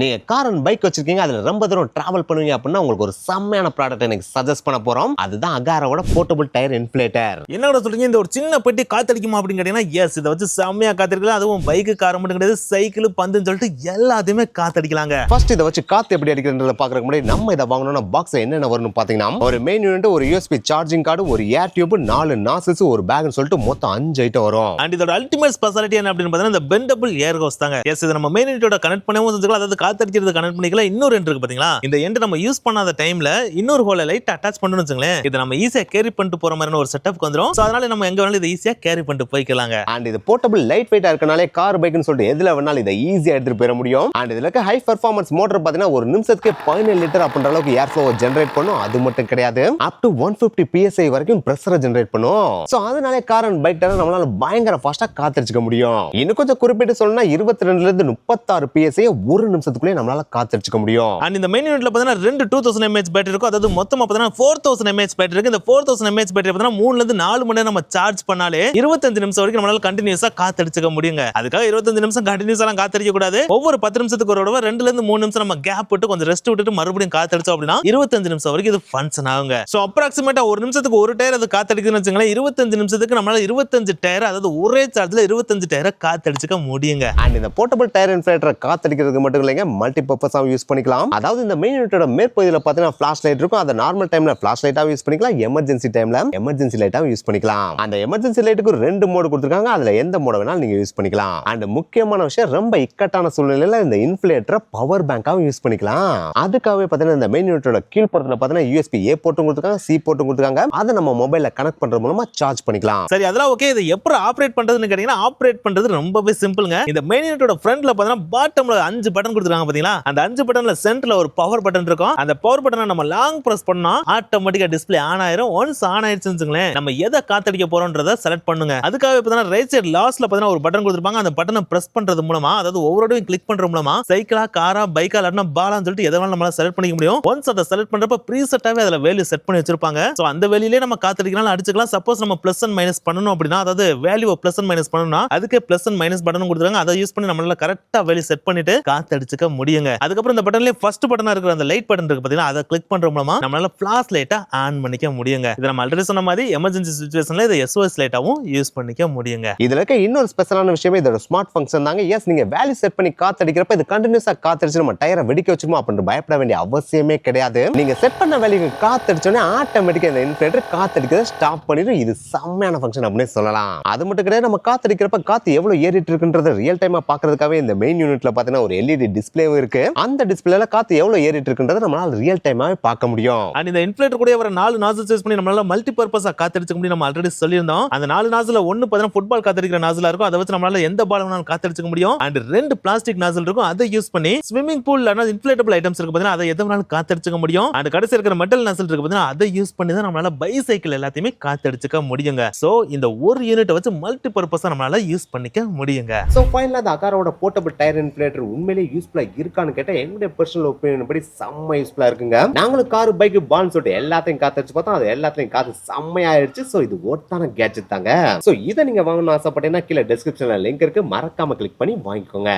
நீங்க car and bike வச்சிருக்கீங்க, அதுல ரொம்ப தூரம் டிராவல் பண்ணுவீங்க அப்படின்னா உங்களுக்கு ஒரு செம்மையான ப்ராடக்ட் எனக்கு சஜஸ்ட் பண்ண போறோம். அதுதான் அகாராவோட போர்ட்டபிள் டயர் இன்ஃப்ளேட்டர். என்னோட சொல்றீங்க, இந்த ஒரு சின்ன பெட்டி காத்தடிக்குமா அப்படின்னு கேட்டீங்கன்னா, எஸ், இதை வச்சு செம்மையா காத்தடிக்கலாம். அதுவும் பைக்கு, கார் மட்டும் கிடையாது, சைக்கிள், பந்துன்னு சொல்லிட்டு எல்லாத்தையுமே காத்தடிக்கலாங்க. ஃபர்ஸ்ட் இதை வச்சு காத்து எப்படி அடிக்கிறதுன்றத பாக்குறதுக்கு முன்னாடி நம்ம இதை வாங்கணும்னா பாக்ஸ்ல என்னென்ன வரும்னு பாத்தீங்கன்னா, ஒரு மெயின் யூனிட், ஒரு யூஎஸ்பி சார்ஜிங் கார்டு, ஒரு ஏர் டியூப், 4 நாசில்ஸ், ஒரு பேக்னு சொல்லிட்டு மொத்தம் 5 ஐட்டம் வரும். அண்ட் இதோட அல்டிமேட் ஸ்பெஷாலிட்டி என்ன அப்படின்னு பார்த்தீங்கன்னா, இந்த பெண்டபிள் ஏர் ஹோஸ் தாங்க. எஸ், இதை நம்ம மெயின் யூனிட்டோட கனெக்ட் பண்ணவும் செஞ்சுக்கலாம். அதாவது காத்தடிக்கிறது கனெக்ட் இன்னொரு எண்ட் இருக்கு பாத்தீங்களா, இந்த எண்ட் நம்ம யூஸ் பண்ணாத டைம்ல இன்னொரு ஹோல லைட் அட்டாச் பண்ணனும்னு வச்சுங்களேன், இத நம்ம ஈஸியா கேரி பண்ணிட்டு போற மாதிரியான ஒரு செட்டப் வந்துரும். சோ அதனால நம்ம எங்க வேணாலும் இத ஈஸியா கேரி பண்ணிட்டு போய்க்கலாங்க. அண்ட் இது போர்ட்டபிள் லைட் வெயிட்டா இருக்கனாலே கார் பைக்னு சொல்லிட்டு எதுல வேணாலும் இதை ஈஸியா எடுத்துட்டு போயிட முடியும். அண்ட் இதுல இருக்க ஹை பெர்ஃபார்மன்ஸ் மோட்டர் பாத்தீங்கன்னா ஒரு நிமிஷத்துக்கு 17 லிட்டர் அப்படின்ற அளவுக்கு ஏர் ஃப்ளோ ஜெனரேட் பண்ணும். அது மட்டும் கிடையாது, அப் டு 150 PSI வரைக்கும் பிரஷரை ஜெனரேட் பண்ணும். சோ அதனாலே கார் அண்ட் பைக் டயர் நம்மளால பயங்கர ஃபாஸ்டா காத்தடிச்சுக்க முடியும். இன்னும் கொஞ்சம் குறிப்பிட்டு சொல்லணும்னா 22 ல இருந்து 36 PSI ஒரு நிமிஷத்துக்குள்ளே நம்மளால காத்தடிச்சுக்க முடியும். அண்ட் இந்த மெயின் யூனிட்ல பாத்தீங்கன்னா 2 2000 mAh பேட்டரி இருக்கும். அதாவது மொத்தமா பாத்தீங்கன்னா 4000 mAh பேட்டரி இருக்கு. இந்த 4000 mAh பேட்டரி பாத்தீங்கன்னா 3 ல இருந்து 4 மணி நேரம் நம்ம சார்ஜ் பண்ணாலே 25 நிமிஷம் வரைக்கும் நம்மளால கண்டினியூஸா காத்தடிச்சுக்க முடியுங்க. அதுக்காக 25 நிமிஷம் கண்டினியூஸா காத்தடிக்க கூடாது. ஒவ்வொரு 10 நிமிஷத்துக்கு ஒரு தடவை 2 ல இருந்து 3 நிமிஷம் நம்ம கேப் விட்டு கொஞ்சம் ரெஸ்ட் விட்டுட்டு மறுபடியும் காத்தடிச்சோம் அப்படின்னா 25 நிமிஷம் வரைக்கும் இது ஃபங்க்ஷன் ஆகுங்க. சோ அப்ராக்ஸிமேட்டா ஒரு நிமிஷத்துக்கு ஒரு டயர் அது காத்தடிக்குதுன்னு வச்சுங்களேன், 25 நிமிஷத்துக்கு நம்மளால 25 டயர், அதாவது ஒரே சார்ஜ்ல 25 டயரை காத்தடிச்சுக்க முடியுங்க. அண்ட் இந்த போர்ட்டபிள் டயர் இன்ஃப்ளேட்டரை காத்தடிக்கிறதுக்கு மட்டும் இல்லைங்க, மல்டி பர்பஸாவும் யூஸ் பண்ணிக்கலாம். அதாவது இந்த மெயின் யூனிட்டோட மேற்பகுதியில் பார்த்தீங்கன்னா ஃபிளாஷ் லைட் இருக்கும். அதை நார்மல் டைம்ல ஃபிளாஷ் லைட்டாவும் யூஸ் பண்ணிக்கலாம், எமர்ஜென்சி டைம்ல எமர்ஜென்சி லைட்டாவும் யூஸ் பண்ணிக்கலாம். அந்த எமர்ஜென்சி லைட்டுக்கு 2 மோடு கொடுத்துருக்காங்க, அதுல எந்த மோட வேணாலும் நீங்க யூஸ் பண்ணிக்கலாம். அண்ட் முக்கியமான விஷயம், ரொம்ப இக்கட்டான சூழ்நிலையில இந்த இன்ஃப்ளேட்டரை பவர் பேங்காவும் யூஸ் பண்ணிக்கலாம். அதுக்காகவே பார்த்தீங்கன்னா இந்த மெயின் யூனிட்டோட கீழ் புறத்துல பார்த்தீங்கன்னா யூஎஸ்பி ஏ போர்ட்டும் கொடுத்துருக்காங்க, சி போர்ட்டும் கொடுத்துருக்காங்க. அதை நம்ம மொபைல்ல கனெக்ட் பண்றது மூலமா சார்ஜ் பண்ணிக்கலாம். சரி, அதெல்லாம் ஓகே. இதை எப்படி ஆப்ரேட் பண்றதுன்னு கேட்டீங்கன்னா, ஆப்ரேட் பண்றது ரொம்பவே சிம்பிள்ங்க. இந்த மெயின் யூனிட்டோட ஃப்ரண்ட்ல பார்த்தீங்கன்னா பாட்டம்ல 5 பட்டன் கொடுத்துருக்காங்க பாத்தீங்களா, அந்த 5 பட்டன்ல சென்டர்ல ஒரு பவர் பட்டன் இருக்கும். அந்த பவர் பட்டனை நம்ம லாங் பிரஸ் பண்ணா ஆட்டோமேட்டிக்கா டிஸ்ப்ளே ஆன் ஆயிரும். ஒன்ஸ் ஆன் ஆயிடுச்சுங்களே, நம்ம எதை காத்தடிக்க போறோம்ன்றத செலக்ட் பண்ணுங்க. அதுக்காக பார்த்தீங்கன்னா ரைட் சைடு லாஸ்ட்ல பார்த்தீங்கன்னா ஒரு பட்டன் கொடுத்திருப்பாங்க. அந்த பட்டனை பிரஸ் பண்றது மூலமா, அதாவது ஒவ்வொருடையும் கிளிக் பண்ற மூலமா சைக்கிளா, காரா, பைக்கா, இல்லனா பாலான்னு சொல்லிட்டு எதை வேணாலும் நம்மளால செலக்ட் பண்ணிக்க முடியும். ஒன்ஸ் அதை செலக்ட் பண்றப்ப ப்ரீசெட்டாவே அதுல வேல்யூ செட் பண்ணி வச்சிருப்பாங்க. சோ அந்த வேல்யூலயே நம்ம காத்தடிக்கலாம், அடிச்சுக்கலாம். சப்போஸ் நம்ம பிளஸ் அண்ட் மைனஸ் பண்ணனும் அப்படினா, அதாவது வேல்யூவை பிளஸ் அண்ட் மைனஸ் பண்ணனும்னா அதுக்கு பிளஸ் அண்ட் மைனஸ் பட்டன் கொடுத்துருக்காங்க. அதை யூஸ் பண்ணி நம்மளால கரெக்ட்டா வேல்யூ செட் பண்ணிட்டு காத்தடிச்சுக்க முடியுங்க. அதுக்கப்புறம் இந்த பட்டன்லயே ஃபர்ஸ்ட் பட்டனா இருக்கிற அந்த லைட் பட்டன் இருக்கு பாத்தீங்களா, அதை கிளிக் பண்ற மூலமா நம்மளால ஃபிளாஷ் லைட்டா ஆன் பண்ணிக்க முடியுங்க. இத நம்ம ஆல்ரெடி சொன்ன மாதிரி எமர்ஜென்சி சிச்சுவேஷன்ல இத SOS லைட்டாவும் யூஸ் பண்ணிக்க முடியுங்க. இதுல இருக்க இன்னொரு ஸ்பெஷலான விஷயமே இதோட ஸ்மார்ட் ஃபங்க்ஷன் தாங்க. எஸ், நீங்க வேல்யூ செட் பண்ணி காத்தடிக்கிறப்ப இது கண்டினியூஸா காத்தடிச்சு நம்ம டயரை வெடிக்க வச்சிருமோ அப்படின்னு பயப்பட வேண்டிய அவசியமே கிடையாது. நீங்க செட் பண்ண வேல்யூக்கு காத்தடிச்சோனே ஆட்டோமேட்டிக்கா இந்த இன்ஃப்ளேட்டர் காத்தடிக்கிறத ஸ்டாப் பண்ணிடும். இது செம்மையான ஃபங்க்ஷன் அப்படின்னு சொல்லலாம். அது மட்டும் கிடையாது, நம்ம காத்தடிக்கிறப்ப காத்து எவ்வளவு ஏறிட்டு இருக்குன்றத ரியல் டைமா பாக்குறதுக்காகவே இந்த மெயின் யூனிட்ல பாத்தீங்கன்னா ஒரு LED டிஸ்ப்ளேவும் இருக்கு. அந்த டிஸ்ப்ளேல காத்து எவ்வளவு ஏறிட்டு இருக்குன்றத நம்மளால ரியல் டைமாவே பார்க்க முடியும். அண்ட் இந்த இன்ஃப்ளேட்டர் கூட வர 4 நாசில்ஸ் யூஸ் பண்ணி நம்மளால மல்டி பர்பஸா காத்தடிச்சுக்க முடியும். நம்ம ஆல்ரெடி சொல்லியிருந்தோம். அந்த 4 நாசில்ல ஒன்னு பார்த்தீங்கன்னா ஃபுட்பால் காத்தடிக்கிற நாசிலா இருக்கும். அதை வச்சு நம்மளால எந்த பால் வேணாலும் காத்தடிச்சுக்க முடியும். அண்ட் 2 பிளாஸ்டிக் நாசில் இருக்கும். அதை யூஸ் பண்ணி ஸ்விமிங் பூல் அல்லது இன்ஃப்ளேட்டபிள் ஐட்டம்ஸ் இருக்கு பாத்தீங்கன்னா, அதை எதை வேணாலும் காத்தடிச்சுக்க முடியும். அண்ட் கடைசி இருக்கிற மெட்டல் நாசில் இருக்கு பாத்தீங்கன்னா, அதை யூஸ் பண்ணி தான் நம்மளால பைசைக்கிள் எல்லாத்தையுமே காத்தடிச்சுக்க முடியுங்க. சோ இந்த ஒரு யூனிட்டை வச்சு மல்டி பர்பஸா நம்மளால யூஸ் பண்ணிக்க முடியுங்க. சோ ஃபைனலா அந்த அகாரோட போர்ட்டபிள் டயர் இன்ஃப்ளேட்டர் உண்மையிலேயே யூஸ்ஃபுல்லா இருக்கான்னு கேட்டா என்னுடைய பர்சனல் ஒப்பீனியன் படி செம்ம யூஸ்ஃபுல்லா இருக்குங்க. நாங்களும் கார், பைக், பால்னு சொல்லிட்டு எல்லாத்தையும் காத்தடிச்சு பார்த்தோம். அது எல்லாத்தையும் காத்து செம்மையாயிருச்சு. சோ இது ஒர்த்தான கேட்ஜெட் தாங்க. சோ இதை நீங்க வாங்கணும்னு ஆசைப்பட்டீங்கன்னா கீழே டிஸ்கிரிப்ஷன்ல லிங்க் இருக்கு, மறக்காம கிளிக் பண்ணி வாங்கிக்கோங்க.